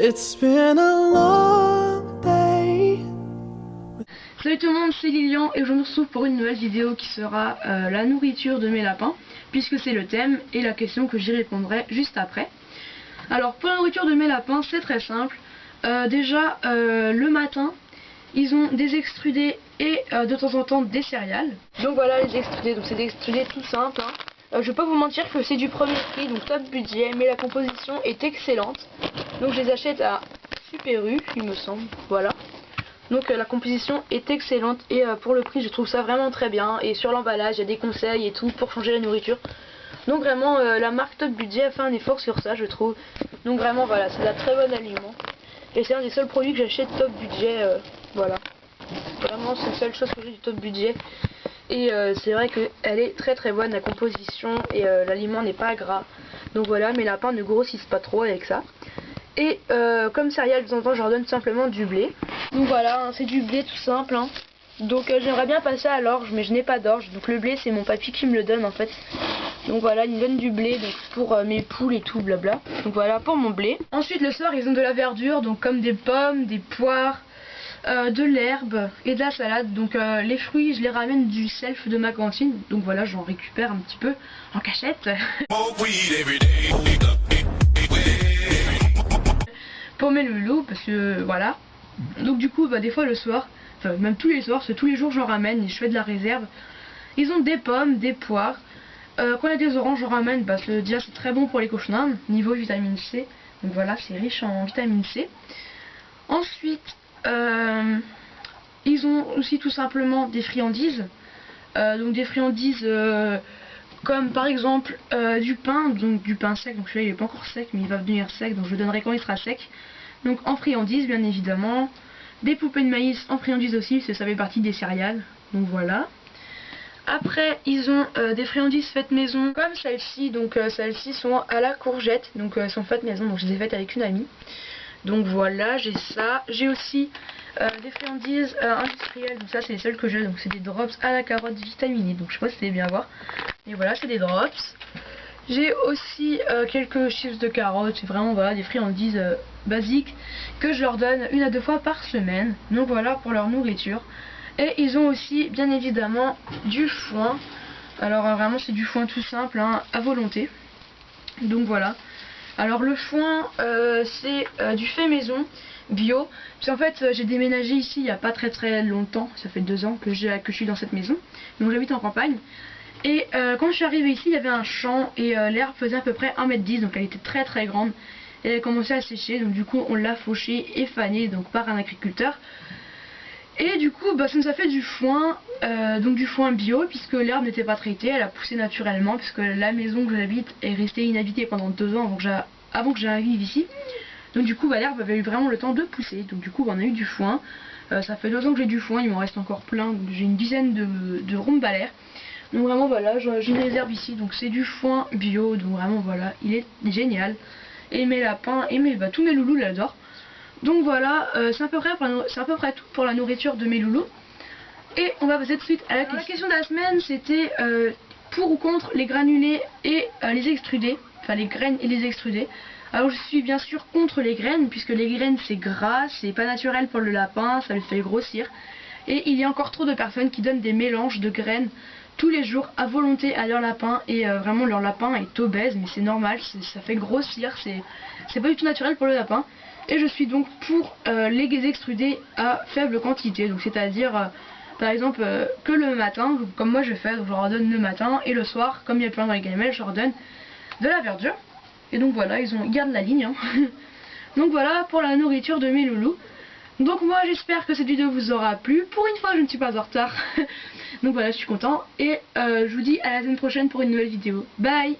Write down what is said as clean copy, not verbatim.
It's been a long day. Salut tout le monde, c'est Lilian et je me retrouve pour une nouvelle vidéo qui sera la nourriture de mes lapins, puisque c'est le thème et la question que j'y répondrai juste après. Alors pour la nourriture de mes lapins, c'est très simple. Déjà le matin, ils ont des extrudés et de temps en temps des céréales. Donc voilà les extrudés, donc c'est des extrudés tout simples. Je vais pas vous mentir que c'est du premier prix, donc top budget, mais la composition est excellente. Donc je les achète à Super U, il me semble, voilà. Donc la composition est excellente et pour le prix je trouve ça vraiment très bien. Et sur l'emballage il y a des conseils et tout pour changer la nourriture. Donc vraiment la marque Top Budget a fait un effort sur ça je trouve. Donc vraiment voilà, c'est un très bon aliment. Et c'est un des seuls produits que j'achète Top Budget, voilà. Vraiment c'est la seule chose que j'ai du Top Budget. Et c'est vrai qu'elle est très très bonne la composition et l'aliment n'est pas gras. Donc voilà, mes lapins ne grossissent pas trop avec ça. Et comme céréales de temps en temps je leur donne simplement du blé. Donc voilà, c'est du blé tout simple. Donc j'aimerais bien passer à l'orge mais je n'ai pas d'orge. Donc le blé c'est mon papy qui me le donne en fait. Donc voilà, il me donne du blé donc pour mes poules et tout blabla. Donc voilà pour mon blé. Ensuite le soir ils ont de la verdure, donc comme des pommes, des poires, de l'herbe et de la salade. Donc les fruits je les ramène du self de ma cantine. Donc voilà, j'en récupère un petit peu en cachette. Pour mes loulous parce que voilà. Donc du coup des fois le soir, enfin même tous les soirs, c'est tous les jours j'en ramène et je fais de la réserve. Ils ont des pommes, des poires. Quand il y a des oranges j'en ramène parce que déjà c'est très bon pour les cochons niveau vitamine C. Donc voilà, c'est riche en vitamine C. Ensuite ils ont aussi tout simplement des friandises. Donc des friandises comme par exemple du pain, donc du pain sec. Donc celui-là il est pas encore sec mais il va devenir sec, donc je le donnerai quand il sera sec. Donc en friandises bien évidemment. Des poupées de maïs en friandises aussi, parce que ça fait partie des céréales. Donc voilà. Après ils ont des friandises faites maison comme celles-ci. Donc celles-ci sont à la courgette. Donc elles sont faites maison, donc je les ai faites avec une amie. Donc voilà, j'ai ça. J'ai aussi des friandises industrielles. Donc ça c'est les seules que j'ai. Donc c'est des drops à la carotte vitaminée. Donc je sais pas si vous allez bien voir. Mais voilà, c'est des drops. J'ai aussi quelques chips de carottes. C'est vraiment voilà, des friandises basiques que je leur donne 1 à 2 fois par semaine. Donc voilà pour leur nourriture. Et ils ont aussi bien évidemment du foin. Alors vraiment c'est du foin tout simple à volonté. Donc voilà. Alors le foin c'est du fait maison bio. Puis en fait j'ai déménagé ici il n'y a pas très longtemps. Ça fait 2 ans que je suis dans cette maison. Donc j'habite en campagne. Et quand je suis arrivée ici il y avait un champ et l'herbe faisait à peu près 1,10 m. Donc elle était très grande. Et elle a commencé à sécher. Donc du coup on l'a fauchée et fanée donc par un agriculteur. Et du coup ça nous a fait du foin, donc du foin bio puisque l'herbe n'était pas traitée, elle a poussé naturellement puisque la maison que j'habite est restée inhabitée pendant 2 ans avant que j'arrive ici. Donc du coup l'herbe avait eu vraiment le temps de pousser, donc du coup on a eu du foin. Ça fait 2 ans que j'ai du foin, il m'en reste encore plein, j'ai une dizaine de rhombes à l'air. Donc vraiment voilà, j'ai une réserve ici, donc c'est du foin bio, donc vraiment voilà, il est génial. Et mes lapins et tous mes loulous l'adorent. Donc voilà, c'est à peu près tout pour la nourriture de mes loulous. Et on va passer tout de suite à la question. La question de la semaine c'était pour ou contre les granulés et les extrudés. Enfin les graines et les extrudés. Alors je suis bien sûr contre les graines puisque les graines c'est gras, c'est pas naturel pour le lapin, ça le fait grossir. Et il y a encore trop de personnes qui donnent des mélanges de graines tous les jours à volonté à leur lapin. Et vraiment leur lapin est obèse mais c'est normal, ça fait grossir, c'est pas du tout naturel pour le lapin. Et je suis donc pour les extrudés à faible quantité, donc c'est-à-dire par exemple que le matin, comme moi je fais, donc je leur donne le matin et le soir, comme il y a plein dans les gamelles, je leur donne de la verdure. Et donc voilà, ils gardent la ligne. Donc voilà pour la nourriture de mes loulous. Donc moi j'espère que cette vidéo vous aura plu. Pour une fois je ne suis pas en retard. Donc voilà, je suis content. Et je vous dis à la semaine prochaine pour une nouvelle vidéo. Bye!